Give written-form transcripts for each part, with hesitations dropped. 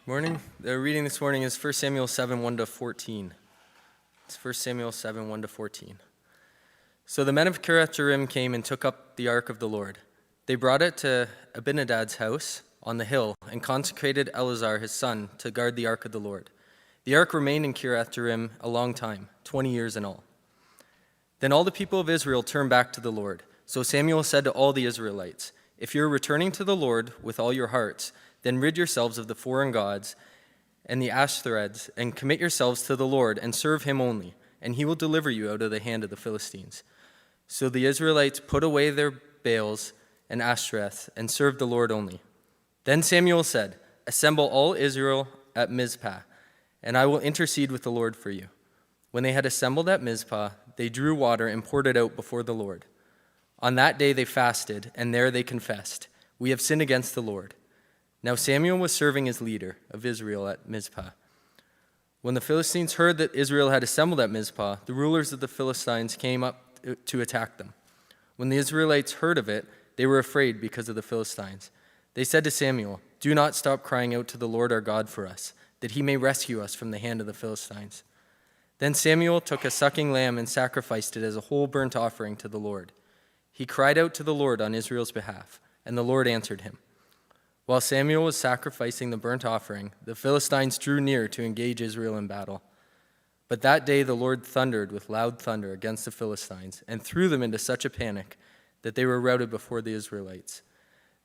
Morning. The reading this morning is 1 Samuel 7, 1-14. It's 1 Samuel 7, 1-14. So the men of Kiriath-Jearim came and took up the ark of the Lord. They brought it to Abinadab's house on the hill and consecrated Eleazar his son to guard the ark of the Lord. The ark remained in Kiriath-Jearim a long time, 20 years in all. Then all the people of Israel turned back to the Lord. So Samuel said to all the Israelites, "If you're returning to the Lord with all your hearts, then rid yourselves of the foreign gods and the Ashtoreths, and commit yourselves to the Lord and serve him only, and he will deliver you out of the hand of the Philistines." So the Israelites put away their Baals and Ashtoreths and served the Lord only. Then Samuel said, "Assemble all Israel at Mizpah, and I will intercede with the Lord for you." When they had assembled at Mizpah, they drew water and poured it out before the Lord. On that day they fasted, and there they confessed, "We have sinned against the Lord." Now Samuel was serving as leader of Israel at Mizpah. When the Philistines heard that Israel had assembled at Mizpah, the rulers of the Philistines came up to attack them. When the Israelites heard of it, they were afraid because of the Philistines. They said to Samuel, "Do not stop crying out to the Lord our God for us, that he may rescue us from the hand of the Philistines." Then Samuel took a sucking lamb and sacrificed it as a whole burnt offering to the Lord. He cried out to the Lord on Israel's behalf, and the Lord answered him. While Samuel was sacrificing the burnt offering, the Philistines drew near to engage Israel in battle. But that day the Lord thundered with loud thunder against the Philistines and threw them into such a panic that they were routed before the Israelites.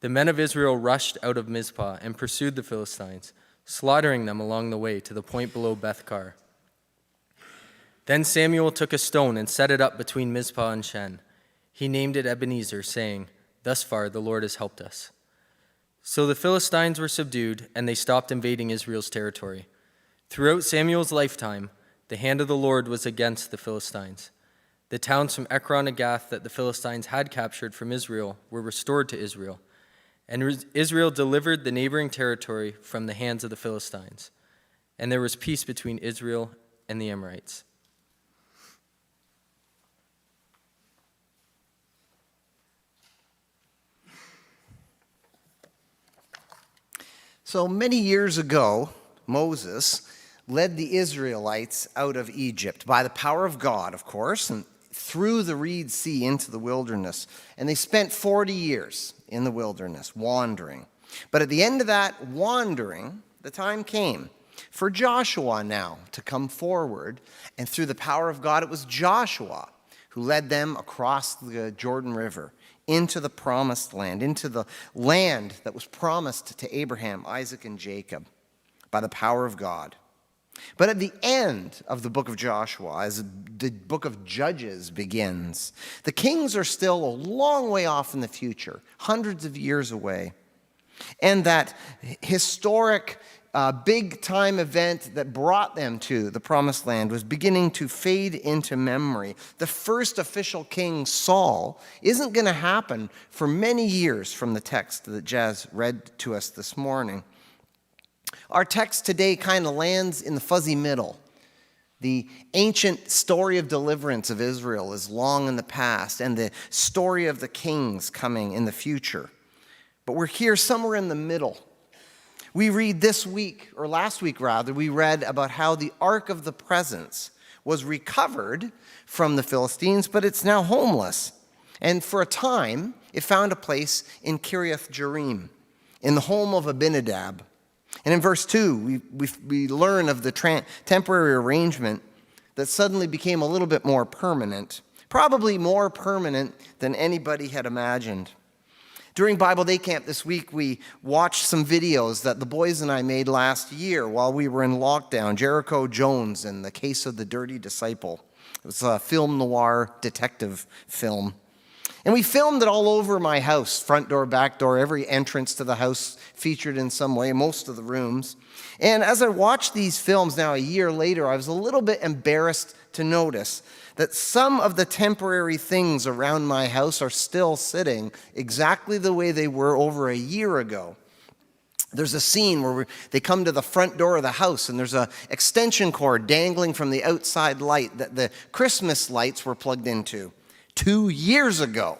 The men of Israel rushed out of Mizpah and pursued the Philistines, slaughtering them along the way to the point below Beth-kar. Then Samuel took a stone and set it up between Mizpah and Shen. He named it Ebenezer, saying, "Thus far the Lord has helped us." So the Philistines were subdued, and they stopped invading Israel's territory. Throughout Samuel's lifetime, the hand of the Lord was against the Philistines. The towns from Ekron and Gath that the Philistines had captured from Israel were restored to Israel, and Israel delivered the neighboring territory from the hands of the Philistines. And there was peace between Israel and the Amorites. So many years ago, Moses led the Israelites out of Egypt by the power of God, of course, and through the Reed Sea into the wilderness. And they spent 40 years in the wilderness, wandering. But at the end of that wandering, the time came for Joshua now to come forward. And through the power of God, it was Joshua who led them across the Jordan River into the promised land, into the land that was promised to Abraham, Isaac, and Jacob by the power of God. But at the end of the book of Joshua, as the book of Judges begins, the kings are still a long way off in the future, hundreds of years away. And that historic big-time event that brought them to the promised land was beginning to fade into memory. The first official king, Saul, isn't going to happen for many years from the text that Jazz read to us this morning. Our text today kind of lands in the fuzzy middle. The ancient story of deliverance of Israel is long in the past, and the story of the kings coming in the future. But we're here somewhere in the middle. We read this week, or last week rather, we read about how the Ark of the Presence was recovered from the Philistines, but it's now homeless. And for a time, it found a place in Kiriath-Jearim, in the home of Abinadab. And in verse 2, we learn of the temporary arrangement that suddenly became a little bit more permanent, probably more permanent than anybody had imagined. During Bible Day Camp this week, we watched some videos that the boys and I made last year while we were in lockdown, Jericho Jones and the Case of the Dirty Disciple. It was a film noir detective film. And we filmed it all over my house, front door, back door, every entrance to the house featured in some way, most of the rooms. And as I watched these films now a year later, I was a little bit embarrassed to notice that some of the temporary things around my house are still sitting exactly the way they were over a year ago. There's a scene where they come to the front door of the house, and there's an extension cord dangling from the outside light that the Christmas lights were plugged into 2 years ago.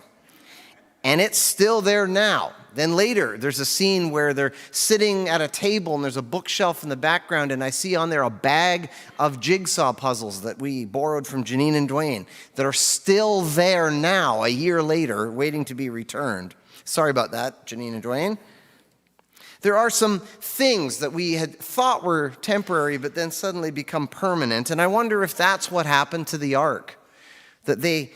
And it's still there now. Then later, there's a scene where they're sitting at a table and there's a bookshelf in the background, and I see on there a bag of jigsaw puzzles that we borrowed from Janine and Dwayne that are still there now, a year later, waiting to be returned. Sorry about that, Janine and Dwayne. There are some things that we had thought were temporary but then suddenly become permanent, and I wonder if that's what happened to the ark. That the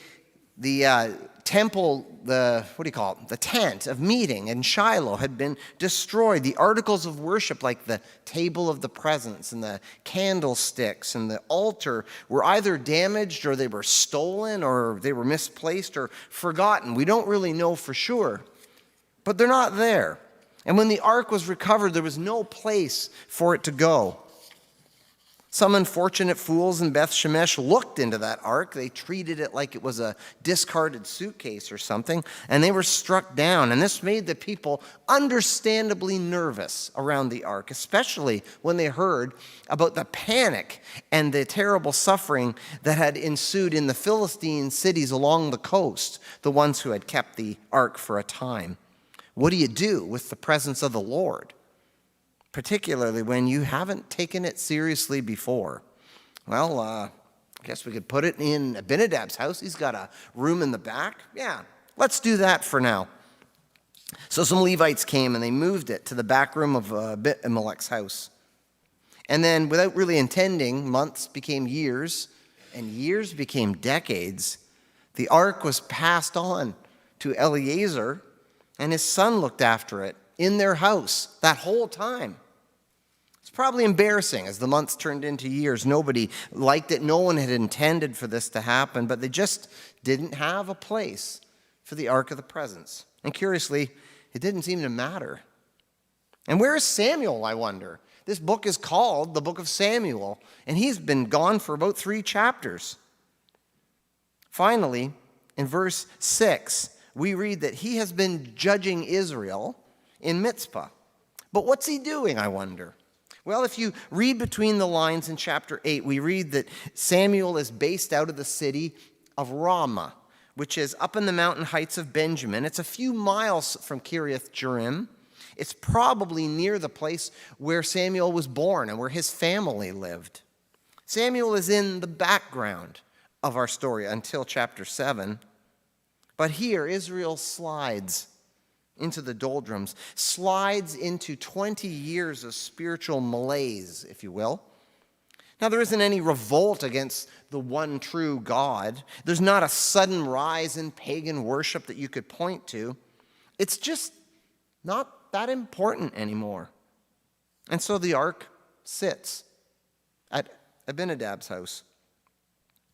temple, the tent of meeting in Shiloh had been destroyed. The articles of worship, like the table of the presence and the candlesticks and the altar, were either damaged or they were stolen or they were misplaced or forgotten. We don't really know for sure, but they're not there. And when the ark was recovered, there was no place for it to go. Some unfortunate fools in Beth Shemesh looked into that ark. They treated it like it was a discarded suitcase or something, and they were struck down. And this made the people understandably nervous around the ark, especially when they heard about the panic and the terrible suffering that had ensued in the Philistine cities along the coast, the ones who had kept the ark for a time. What do you do with the presence of the Lord, particularly when you haven't taken it seriously before? Well, I guess we could put it in Abinadab's house. He's got a room in the back. Yeah, let's do that for now. So some Levites came and they moved it to the back room of Abimelech's house. And then, without really intending, months became years, and years became decades. The ark was passed on to Eleazar, and his son looked after it in their house that whole time. It's probably embarrassing as the months turned into years. Nobody liked it. No one had intended for this to happen, but they just didn't have a place for the Ark of the Presence. And curiously, it didn't seem to matter. And where is Samuel, I wonder? This book is called the Book of Samuel, and he's been gone for about 3 chapters. Finally, in verse 6, we read that he has been judging Israel in Mizpah. But what's he doing, I wonder? Well, if you read between the lines in chapter 8, we read that Samuel is based out of the city of Ramah, which is up in the mountain heights of Benjamin. It's a few miles from Kiriath Jearim. It's probably near the place where Samuel was born and where his family lived. Samuel is in the background of our story until chapter 7. But here, Israel slides into the doldrums, slides into 20 years of spiritual malaise, if you will. Now, there isn't any revolt against the one true God. There's not a sudden rise in pagan worship that you could point to. It's just not that important anymore. And so the ark sits at Abinadab's house.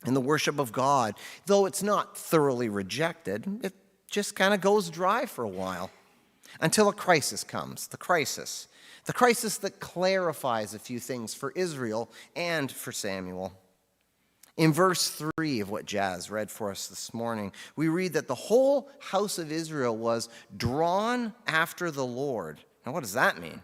And the worship of God, though it's not thoroughly rejected, it just kind of goes dry for a while until a crisis comes, the crisis that clarifies a few things for Israel and for Samuel. In verse 3 of what Jazz read for us this morning, we read that the whole house of Israel was drawn after the Lord. Now, what does that mean?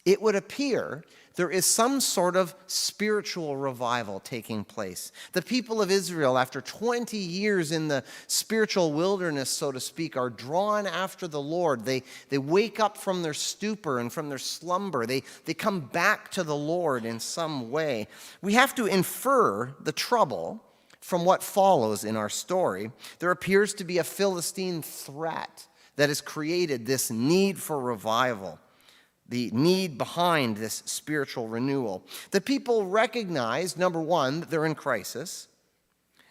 It would appear there is some sort of spiritual revival taking place. The people of Israel, after 20 years in the spiritual wilderness, so to speak, are drawn after the Lord. They wake up from their stupor and from their slumber. They come back to the Lord in some way. We have to infer the trouble from what follows in our story. There appears to be a Philistine threat that has created this need for revival. The need behind this spiritual renewal. The people recognize, number one, that they're in crisis.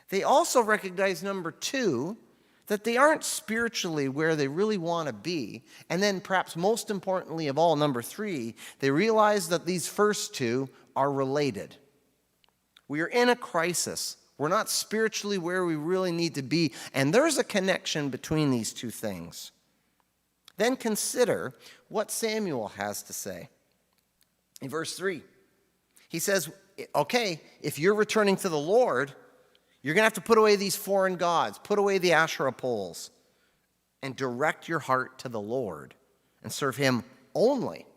They also recognize, number two, that they aren't spiritually where they really want to be. And then perhaps most importantly of all, number three, they realize that these first two are related. We are in a crisis. We're not spiritually where we really need to be. And there's a connection between these two things. Then consider what Samuel has to say. In verse 3, he says, okay, if you're returning to the Lord, you're going to have to put away these foreign gods, put away the Asherah poles, and direct your heart to the Lord and serve him only,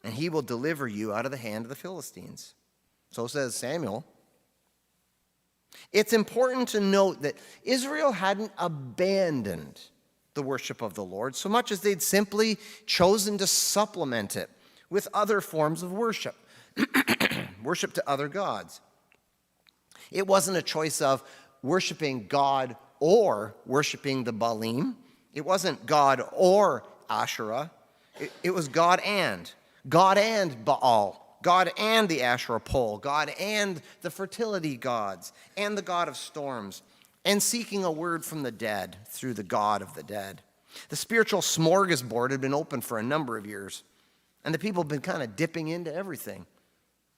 and he will deliver you out of the hand of the Philistines. So says Samuel. It's important to note that Israel hadn't abandoned the worship of the Lord so much as they'd simply chosen to supplement it with other forms of worship, worship to other gods. It wasn't a choice of worshiping God or worshiping the Baalim. It wasn't God or Asherah. It was God and Baal, God and the Asherah pole, God and the fertility gods, and the god of storms, and seeking a word from the dead through the God of the dead. The spiritual smorgasbord had been open for a number of years, and the people had been kind of dipping into everything,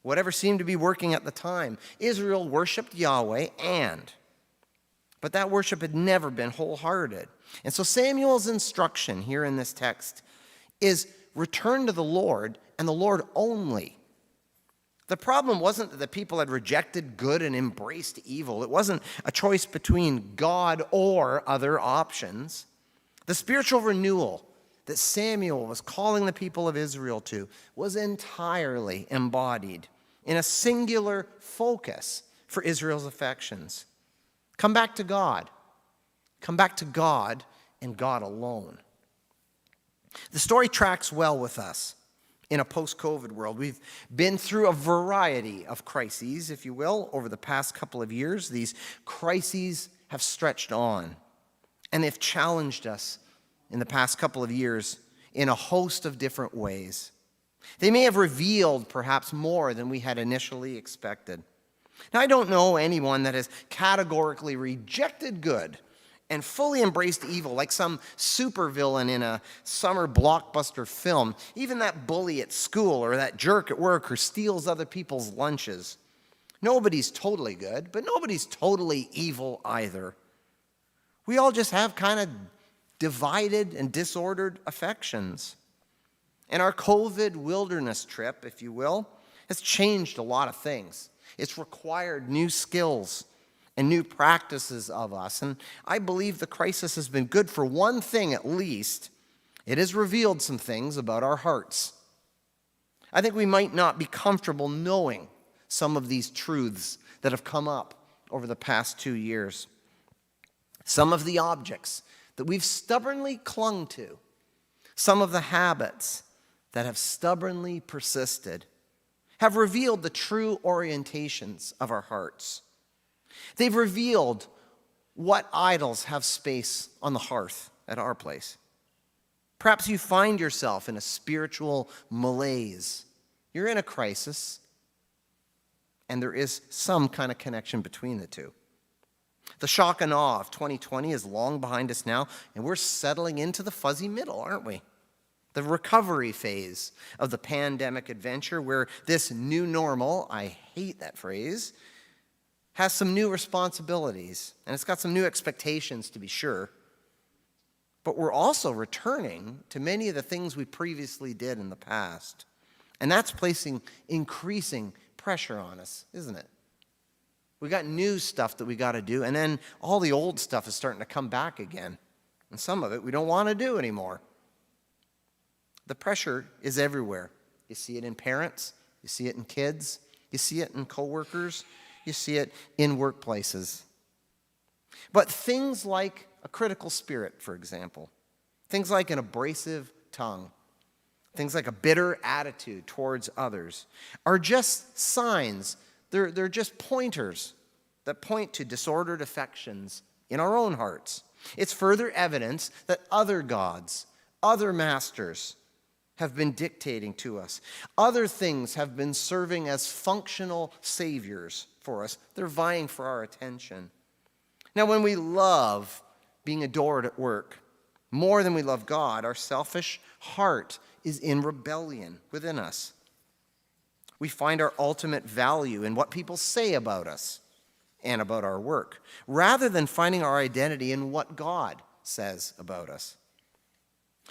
whatever seemed to be working at the time. Israel worshiped Yahweh but that worship had never been wholehearted. And so Samuel's instruction here in this text is return to the Lord and the Lord only. The problem wasn't that the people had rejected good and embraced evil. It wasn't a choice between God or other options. The spiritual renewal that Samuel was calling the people of Israel to was entirely embodied in a singular focus for Israel's affections. Come back to God. Come back to God and God alone. The story tracks well with us in a post-COVID world. We've been through a variety of crises, if you will, over the past couple of years. These crises have stretched on, and they've challenged us in the past couple of years in a host of different ways. They may have revealed perhaps more than we had initially expected. Now, I don't know anyone that has categorically rejected good and fully embraced evil like some supervillain in a summer blockbuster film, even that bully at school or that jerk at work who steals other people's lunches. Nobody's totally good, but nobody's totally evil either. We all just have kind of divided and disordered affections. And our COVID wilderness trip, if you will, has changed a lot of things. It's required new skills and new practices of us. And I believe the crisis has been good for one thing at least. It has revealed some things about our hearts. I think we might not be comfortable knowing some of these truths that have come up over the past 2 years. Some of the objects that we've stubbornly clung to, some of the habits that have stubbornly persisted, have revealed the true orientations of our hearts. They've revealed what idols have space on the hearth at our place. Perhaps you find yourself in a spiritual malaise. You're in a crisis, and there is some kind of connection between the two. The shock and awe of 2020 is long behind us now, and we're settling into the fuzzy middle, aren't we? The recovery phase of the pandemic adventure, where this new normal, I hate that phrase, has some new responsibilities, and it's got some new expectations, to be sure. But we're also returning to many of the things we previously did in the past. And that's placing increasing pressure on us, isn't it? We got new stuff that we got to do, and then all the old stuff is starting to come back again. And some of it we don't want to do anymore. The pressure is everywhere. You see it in parents, you see it in kids, you see it in coworkers, you see it in workplaces. But things like a critical spirit, for example, things like an abrasive tongue, things like a bitter attitude towards others, are just signs. They're just pointers that point to disordered affections in our own hearts. It's further evidence that other gods, other masters, have been dictating to us. Other things have been serving as functional saviors for us. They're vying for our attention. Now, when we love being adored at work more than we love God, our selfish heart is in rebellion within us. We find our ultimate value in what people say about us and about our work, rather than finding our identity in what God says about us.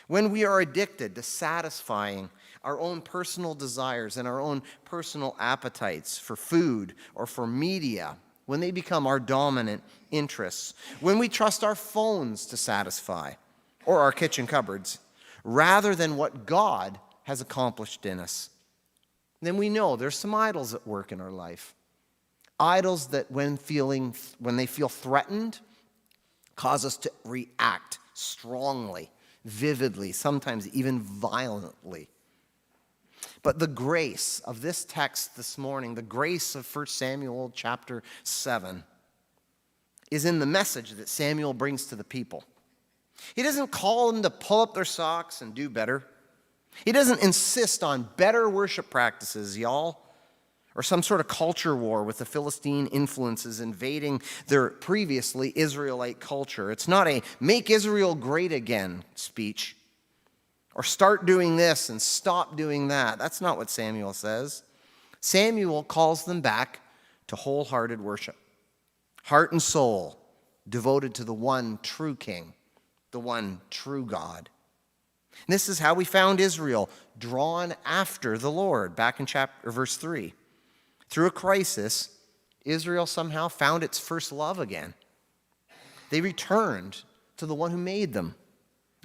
When we are addicted to satisfying our own personal desires and our own personal appetites for food or for media, when they become our dominant interests, when we trust our phones to satisfy or our kitchen cupboards, rather than what God has accomplished in us, then we know there's some idols at work in our life. Idols that when they feel threatened, cause us to react strongly, vividly, sometimes even violently. But the grace of this text this morning, the grace of 1 Samuel chapter 7, is in the message that Samuel brings to the people. He doesn't call them to pull up their socks and do better. He doesn't insist on better worship practices, y'all, or some sort of culture war with the Philistine influences invading their previously Israelite culture. It's not a make Israel great again speech, or start doing this and stop doing that. That's not what Samuel says. Samuel calls them back to wholehearted worship, heart and soul devoted to the one true King, the one true God. And this is how we found Israel drawn after the Lord back in verse 3. Through a crisis, Israel somehow found its first love again. They returned to the one who made them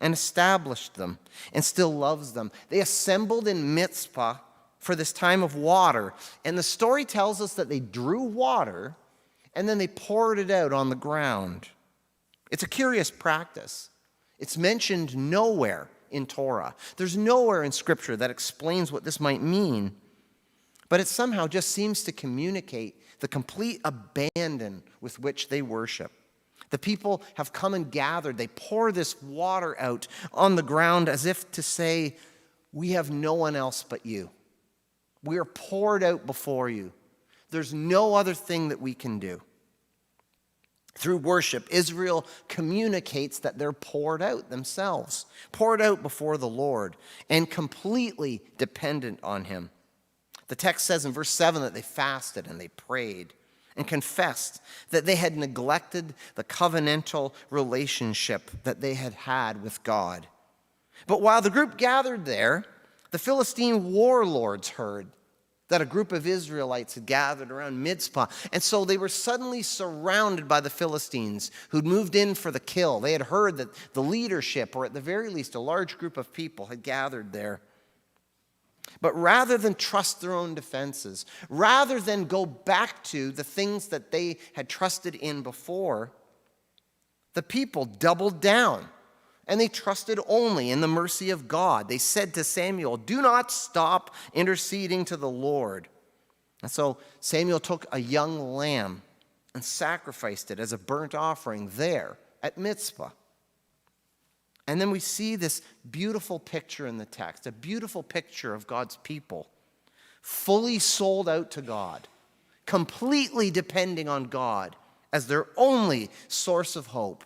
and established them and still loves them. They assembled in Mizpah for this time of water. And the story tells us that they drew water and then they poured it out on the ground. It's a curious practice. It's mentioned nowhere in Torah. There's nowhere in Scripture that explains what this might mean. But it somehow just seems to communicate the complete abandon with which they worship. The people have come and gathered. They pour this water out on the ground as if to say, we have no one else but you. We are poured out before you. There's no other thing that we can do. Through worship, Israel communicates that they're poured out themselves, poured out before the Lord, and completely dependent on him. The text says in verse 7 that they fasted and they prayed and confessed that they had neglected the covenantal relationship that they had had with God. But while the group gathered there, the Philistine warlords heard that a group of Israelites had gathered around Mizpah. And so they were suddenly surrounded by the Philistines who'd moved in for the kill. They had heard that the leadership, or at the very least a large group of people, had gathered there. But rather than trust their own defenses, rather than go back to the things that they had trusted in before, the people doubled down and they trusted only in the mercy of God. They said to Samuel, "Do not stop interceding to the Lord." And so Samuel took a young lamb and sacrificed it as a burnt offering there at Mizpah. And then we see this beautiful picture in the text, a beautiful picture of God's people, fully sold out to God, completely depending on God as their only source of hope.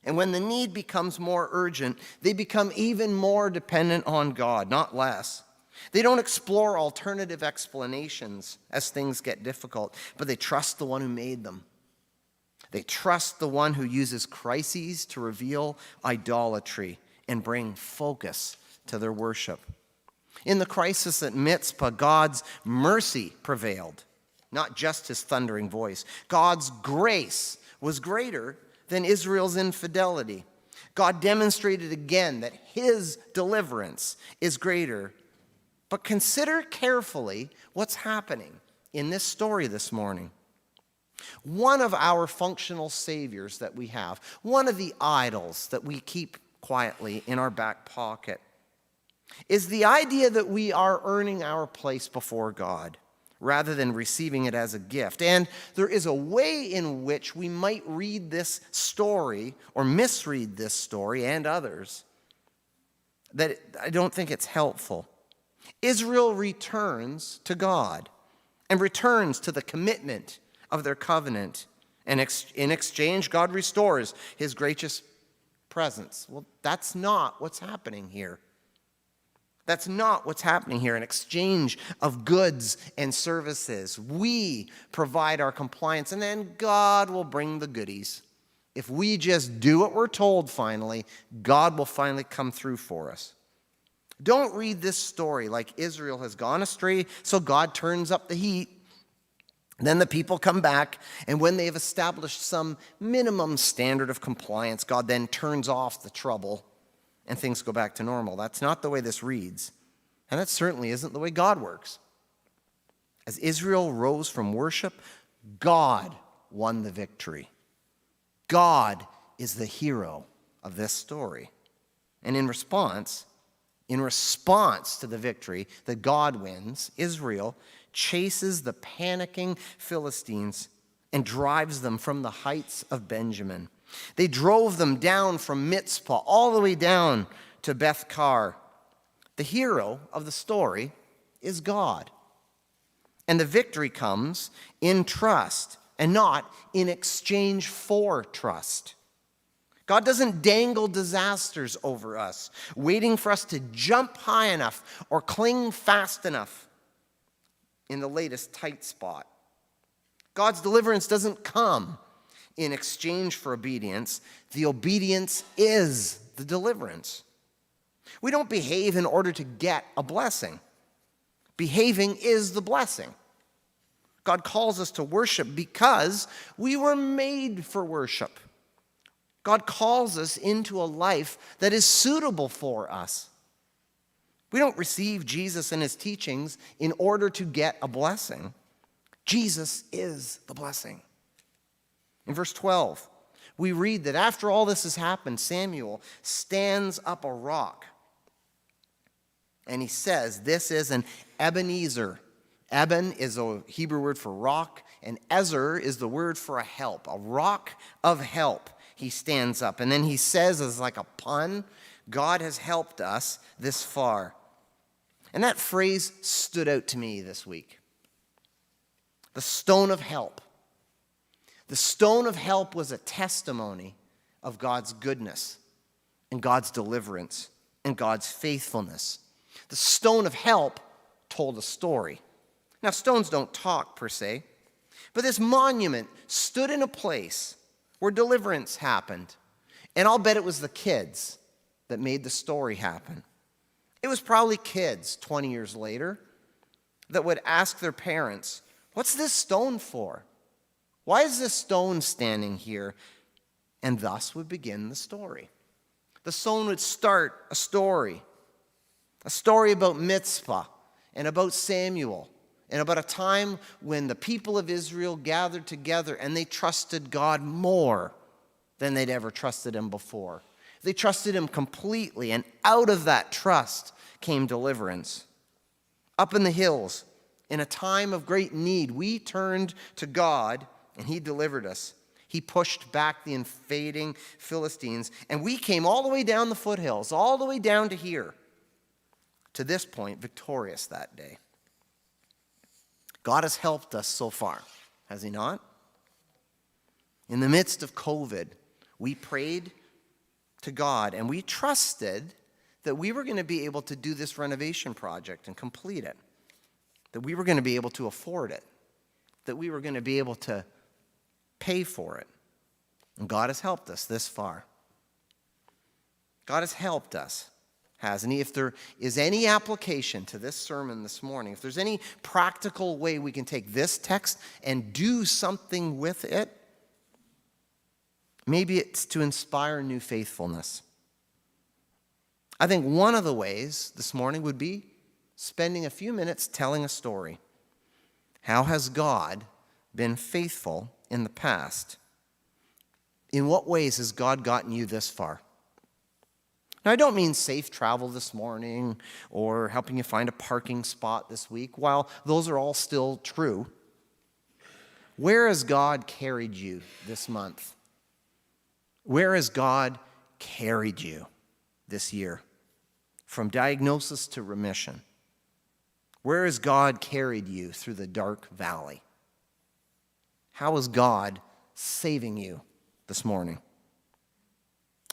And when the need becomes more urgent, they become even more dependent on God, not less. They don't explore alternative explanations as things get difficult, but they trust the one who made them. They trust the one who uses crises to reveal idolatry and bring focus to their worship. In the crisis at Mizpah, God's mercy prevailed, not just his thundering voice. God's grace was greater than Israel's infidelity. God demonstrated again that his deliverance is greater. But consider carefully what's happening in this story this morning. One of our functional saviors that we have, one of the idols that we keep quietly in our back pocket, is the idea that we are earning our place before God rather than receiving it as a gift. And there is a way in which we might read this story or misread this story and others that I don't think it's helpful. Israel returns to God and returns to the commitment of their covenant. And in exchange, God restores his gracious presence. Well, that's not what's happening here. That's not what's happening here. In exchange of goods and services, we provide our compliance, and then God will bring the goodies. If we just do what we're told finally, God will finally come through for us. Don't read this story like Israel has gone astray, so God turns up the heat. Then the people come back, and when they have established some minimum standard of compliance, God then turns off the trouble and things go back to normal. That's not the way this reads. And that certainly isn't the way God works. As Israel rose from worship, God won the victory. God is the hero of this story. And in response to the victory that God wins, Israel chases the panicking Philistines and drives them from the heights of Benjamin. They drove them down from Mizpah all the way down to Beth-kar. The hero of the story is God. And the victory comes in trust and not in exchange for trust. God doesn't dangle disasters over us, waiting for us to jump high enough or cling fast enough in the latest tight spot. God's deliverance doesn't come in exchange for obedience. The obedience is the deliverance. We don't behave in order to get a blessing. Behaving is the blessing. God calls us to worship because we were made for worship. God calls us into a life that is suitable for us. We don't receive Jesus and his teachings in order to get a blessing. Jesus is the blessing. In verse 12, we read that after all this has happened, Samuel stands up a rock. And he says, this is an Ebenezer. Eben is a Hebrew word for rock, and Ezer is the word for a help, a rock of help. He stands up, and then he says, as like a pun, God has helped us this far. And that phrase stood out to me this week. The stone of help. The stone of help was a testimony of God's goodness and God's deliverance and God's faithfulness. The stone of help told a story. Now, stones don't talk per se, but this monument stood in a place where deliverance happened. And I'll bet it was the kids that made the story happen. It was probably kids 20 years later that would ask their parents, "What's this stone for? Why is this stone standing here?" And thus would begin the story. The stone would start a story about Mizpah and about Samuel and about a time when the people of Israel gathered together and they trusted God more than they'd ever trusted him before. They trusted him completely, and out of that trust came deliverance. Up in the hills, in a time of great need, we turned to God and he delivered us. He pushed back the invading Philistines, and we came all the way down the foothills, all the way down to here, to this point, victorious that day. God has helped us so far, has he not? In the midst of COVID, we prayed to God and we trusted that we were going to be able to do this renovation project and complete it, that we were going to be able to afford it, that we were going to be able to pay for it. And God has helped us this far. God has helped us, hasn't he? If there is any application to this sermon this morning, if there's any practical way we can take this text and do something with it, maybe it's to inspire new faithfulness. I think one of the ways this morning would be spending a few minutes telling a story. How has God been faithful in the past? In what ways has God gotten you this far? Now, I don't mean safe travel this morning or helping you find a parking spot this week. While those are all still true, where has God carried you this month? Where has God carried you this year? From diagnosis to remission. Where has God carried you through the dark valley? How is God saving you this morning?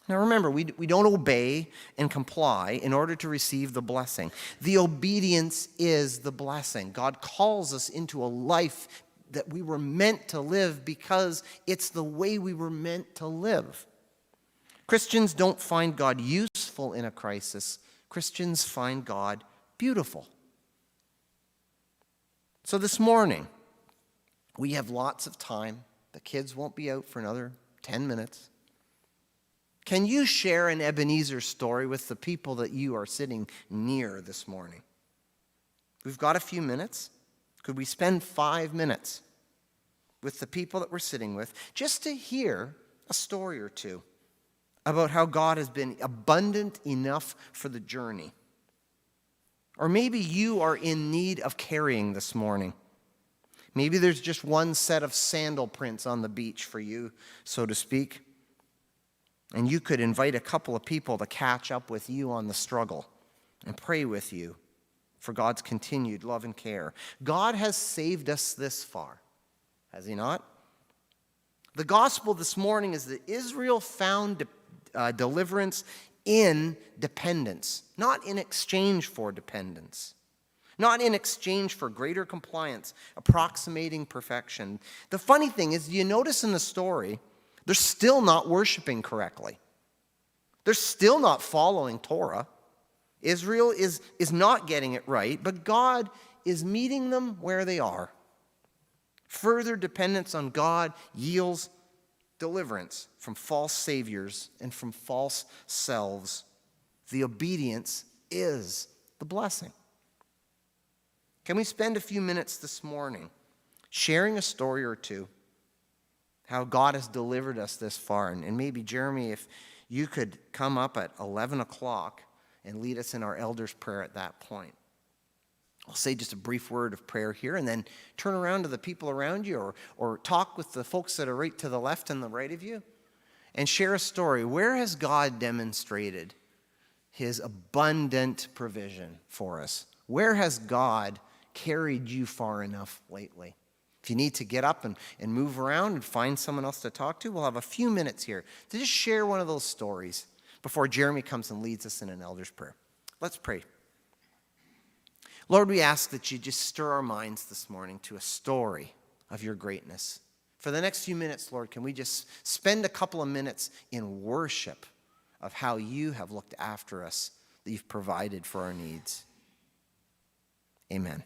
Now remember, we don't obey and comply in order to receive the blessing. The obedience is the blessing. God calls us into a life that we were meant to live because it's the way we were meant to live. Christians don't find God useful in a crisis. Christians find God beautiful. So this morning, we have lots of time. The kids won't be out for another 10 minutes. Can you share an Ebenezer story with the people that you are sitting near this morning? We've got a few minutes. could we spend 5 minutes with the people that we're sitting with just to hear a story or two about how God has been abundant enough for the journey? Or maybe you are in need of carrying this morning. Maybe there's just one set of sandal prints on the beach for you, so to speak. And you could invite a couple of people to catch up with you on the struggle and pray with you for God's continued love and care. God has saved us this far, has he not? The gospel this morning is that Israel found deliverance in dependence, not in exchange for dependence, not in exchange for greater compliance, approximating perfection. The funny thing is, you notice in the story, they're still not worshiping correctly. They're still not following Torah. Israel is not getting it right, but God is meeting them where they are. Further dependence on God yields deliverance from false saviors and from false selves. The obedience is the blessing. Can we spend a few minutes this morning sharing a story or two, how God has delivered us this far? And maybe, Jeremy, if you could come up at 11 o'clock and lead us in our elder's prayer at that point. I'll say just a brief word of prayer here and then turn around to the people around you or talk with the folks that are right to the left and the right of you and share a story. Where has God demonstrated his abundant provision for us? Where has God carried you far enough lately? If you need to get up and move around and find someone else to talk to, we'll have a few minutes here to just share one of those stories before Jeremy comes and leads us in an elder's prayer. Let's pray. Lord, we ask that you just stir our minds this morning to a story of your greatness. For the next few minutes, Lord, can we just spend a couple of minutes in worship of how you have looked after us, that you've provided for our needs. Amen.